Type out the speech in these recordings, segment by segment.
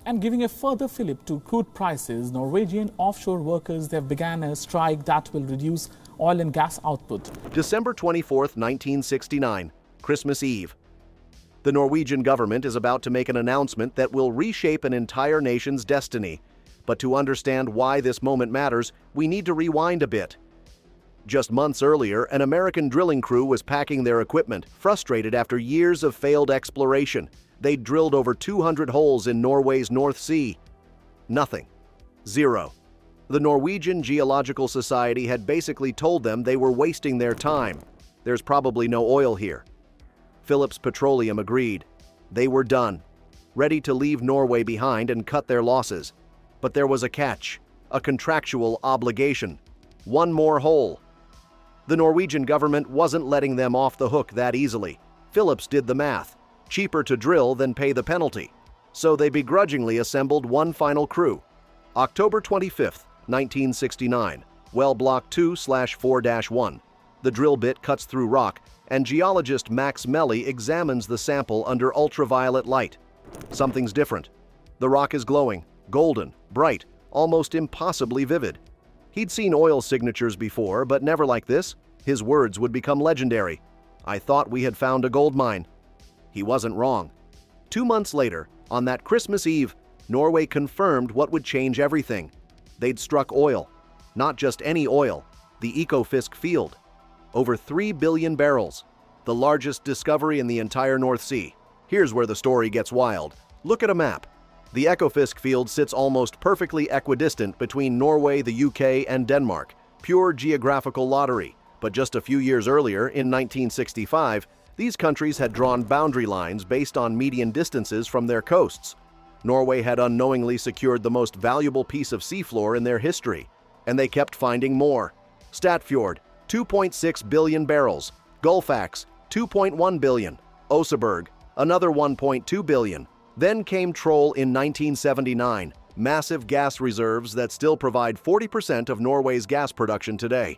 And giving a further fillip to crude prices, Norwegian offshore workers have begun a strike that will reduce oil and gas output. December 24, 1969, Christmas Eve. The Norwegian government is about to make an announcement that will reshape an entire nation's destiny. But to understand why this moment matters, we need to rewind a bit. Just months earlier, an American drilling crew was packing their equipment, frustrated after years of failed exploration. They'd drilled over 200 holes in Norway's North Sea. Nothing. Zero. The Norwegian Geological Society had basically told them they were wasting their time. There's probably no oil here. Phillips Petroleum agreed. They were done, ready to leave Norway behind and cut their losses. But there was a catch, a contractual obligation. One more hole. The Norwegian government wasn't letting them off the hook that easily. Phillips did the math. Cheaper to drill than pay the penalty. So they begrudgingly assembled one final crew. October 25, 1969, well block 2/4-1. The drill bit cuts through rock, and geologist Max Melly examines the sample under ultraviolet light. Something's different. The rock is glowing, golden, bright, almost impossibly vivid. He'd seen oil signatures before, but never like this. His words would become legendary. "I thought we had found a gold mine." He wasn't wrong. 2 months later, on that Christmas Eve, Norway confirmed what would change everything. They'd struck oil. Not just any oil, the Ekofisk Field. Over 3 billion barrels, the largest discovery in the entire North Sea. Here's where the story gets wild. Look at a map. The Ekofisk Field sits almost perfectly equidistant between Norway, the UK, and Denmark. Pure geographical lottery. But just a few years earlier, in 1965, these countries had drawn boundary lines based on median distances from their coasts. Norway had unknowingly secured the most valuable piece of seafloor in their history, and they kept finding more. Statfjord, 2.6 billion barrels. Gullfax, 2.1 billion. Oseberg, another 1.2 billion. Then came Troll in 1979, massive gas reserves that still provide 40% of Norway's gas production today.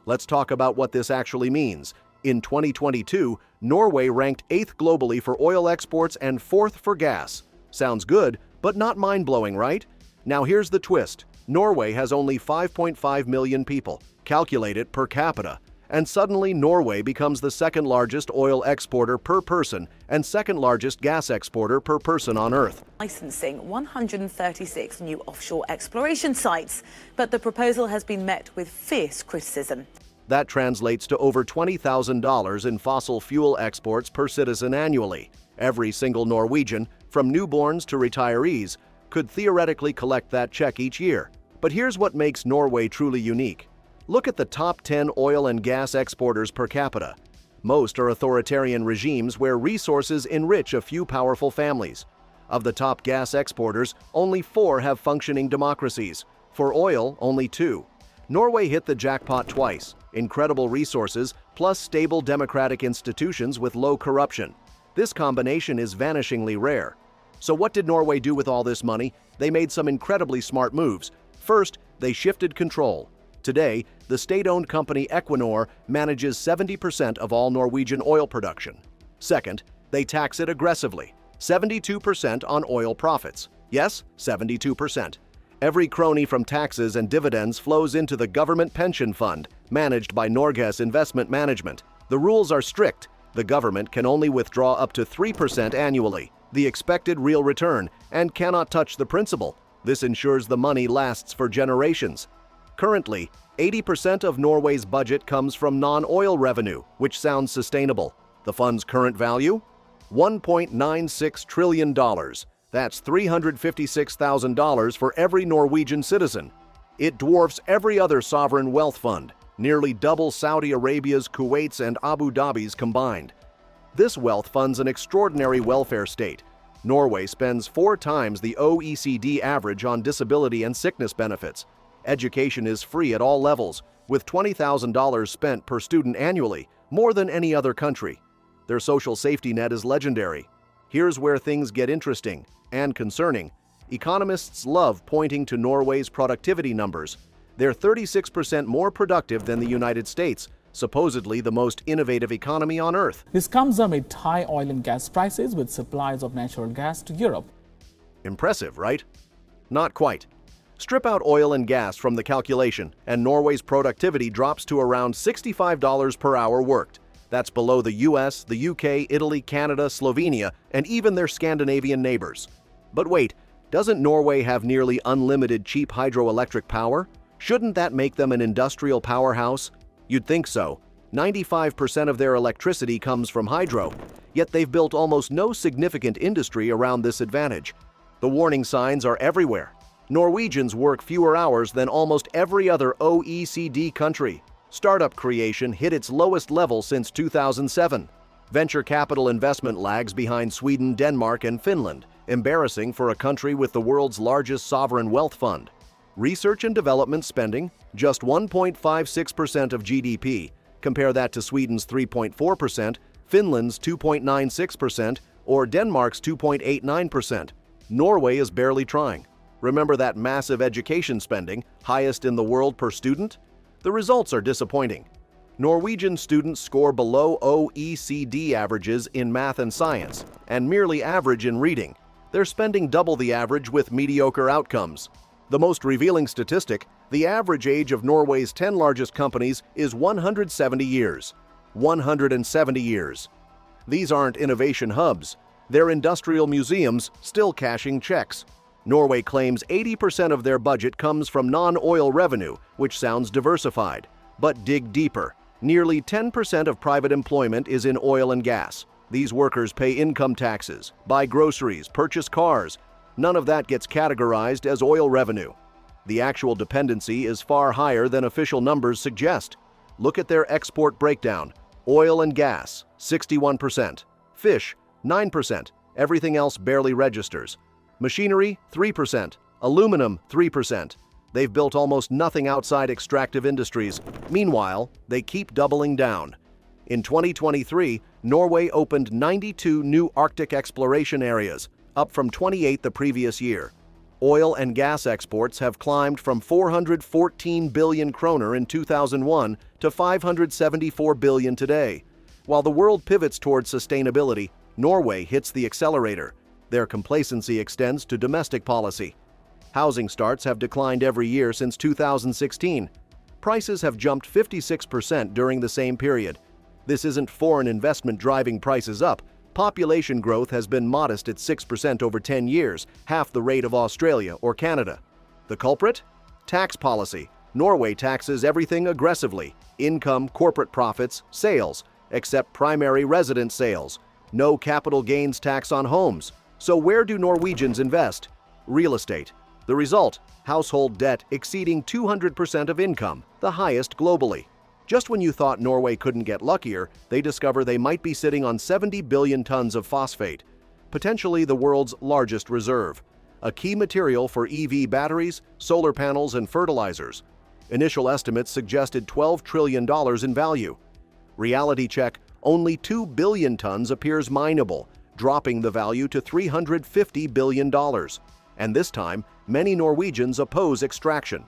Let's talk about what this actually means. In 2022, Norway ranked 8th globally for oil exports and 4th for gas. Sounds good, but not mind-blowing, right? Now here's the twist. Norway has only 5.5 million people. Calculate it per capita. And suddenly Norway becomes the second largest oil exporter per person and second largest gas exporter per person on Earth. Licensing 136 new offshore exploration sites, but the proposal has been met with fierce criticism. That translates to over $20,000 in fossil fuel exports per citizen annually. Every single Norwegian, from newborns to retirees, could theoretically collect that check each year. But here's what makes Norway truly unique. Look at the top 10 oil and gas exporters per capita. Most are authoritarian regimes where resources enrich a few powerful families. Of the top gas exporters, only 4 have functioning democracies. For oil, only 2. Norway hit the jackpot twice. Incredible resources, plus stable democratic institutions with low corruption. This combination is vanishingly rare. So what did Norway do with all this money? They made some incredibly smart moves. First, they shifted control. Today, the state-owned company Equinor manages 70% of all Norwegian oil production. Second, they tax it aggressively, 72% on oil profits. Yes, 72%. Every crony from taxes and dividends flows into the government pension fund, managed by Norges Investment Management. The rules are strict. The government can only withdraw up to 3% annually, the expected real return, and cannot touch the principal. This ensures the money lasts for generations. Currently, 80% of Norway's budget comes from non-oil revenue, which sounds sustainable. The fund's current value? $1.96 trillion. That's $356,000 for every Norwegian citizen. It dwarfs every other sovereign wealth fund, nearly double Saudi Arabia's, Kuwait's, and Abu Dhabi's combined. This wealth funds an extraordinary welfare state. Norway spends 4 times the OECD average on disability and sickness benefits. Education is free at all levels, with $20,000 spent per student annually, more than any other country. Their social safety net is legendary. Here's where things get interesting and concerning. Economists love pointing to Norway's productivity numbers. They're 36% more productive than the United States, supposedly the most innovative economy on Earth. This comes amid high oil and gas prices with supplies of natural gas to Europe. Impressive, right? Not quite. Strip out oil and gas from the calculation, and Norway's productivity drops to around $65 per hour worked. That's below the US, the UK, Italy, Canada, Slovenia, and even their Scandinavian neighbors. But wait, doesn't Norway have nearly unlimited cheap hydroelectric power? Shouldn't that make them an industrial powerhouse? You'd think so. 95% of their electricity comes from hydro, yet they've built almost no significant industry around this advantage. The warning signs are everywhere. Norwegians work fewer hours than almost every other OECD country. Startup creation hit its lowest level since 2007. Venture capital investment lags behind Sweden, Denmark, and Finland, embarrassing for a country with the world's largest sovereign wealth fund. Research and development spending, just 1.56% of GDP. Compare that to Sweden's 3.4%, Finland's 2.96%, or Denmark's 2.89%. Norway is barely trying. Remember that massive education spending, highest in the world per student? The results are disappointing. Norwegian students score below OECD averages in math and science, and merely average in reading. They're spending double the average with mediocre outcomes. The most revealing statistic, the average age of Norway's 10 largest companies is 170 years. 170 years. These aren't innovation hubs. They're industrial museums still cashing checks. Norway claims 80% of their budget comes from non-oil revenue, which sounds diversified. But dig deeper. Nearly 10% of private employment is in oil and gas. These workers pay income taxes, buy groceries, purchase cars. None of that gets categorized as oil revenue. The actual dependency is far higher than official numbers suggest. Look at their export breakdown. Oil and gas, 61%. Fish, 9%. Everything else barely registers. Machinery, 3%. Aluminum, 3%. They've built almost nothing outside extractive industries. Meanwhile, they keep doubling down. In 2023, Norway opened 92 new Arctic exploration areas, up from 28 the previous year. Oil and gas exports have climbed from 414 billion kroner in 2001 to 574 billion today. While the world pivots towards sustainability, Norway hits the accelerator. Their complacency extends to domestic policy. Housing starts have declined every year since 2016. Prices have jumped 56% during the same period. This isn't foreign investment driving prices up. Population growth has been modest at 6% over 10 years, half the rate of Australia or Canada. The culprit? Tax policy. Norway taxes everything aggressively: income, corporate profits, sales, except primary residence sales. No capital gains tax on homes. So where do Norwegians invest? Real estate. The result? Household debt exceeding 200% of income, the highest globally. Just when you thought Norway couldn't get luckier, they discover they might be sitting on 70 billion tons of phosphate, potentially the world's largest reserve, a key material for EV batteries, solar panels, and fertilizers. Initial estimates suggested $12 trillion in value. Reality check, only 2 billion tons appears mineable, dropping the value to $350 billion. And this time, many Norwegians oppose extraction.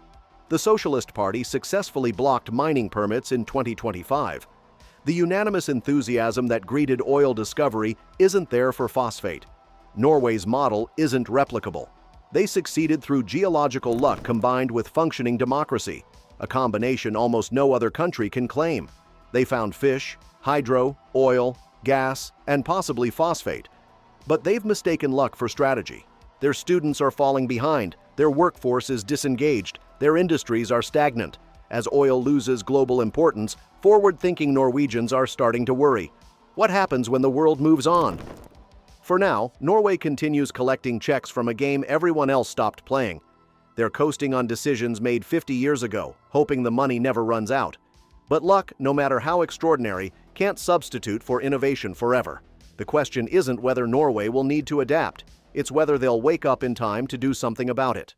The Socialist Party successfully blocked mining permits in 2025. The unanimous enthusiasm that greeted oil discovery isn't there for phosphate. Norway's model isn't replicable. They succeeded through geological luck combined with functioning democracy, a combination almost no other country can claim. They found fish, hydro, oil, gas, and possibly phosphate. But they've mistaken luck for strategy. Their students are falling behind, their workforce is disengaged, their industries are stagnant. As oil loses global importance, forward-thinking Norwegians are starting to worry. What happens when the world moves on? For now, Norway continues collecting checks from a game everyone else stopped playing. They're coasting on decisions made 50 years ago, hoping the money never runs out. But luck, no matter how extraordinary, can't substitute for innovation forever. The question isn't whether Norway will need to adapt, it's whether they'll wake up in time to do something about it.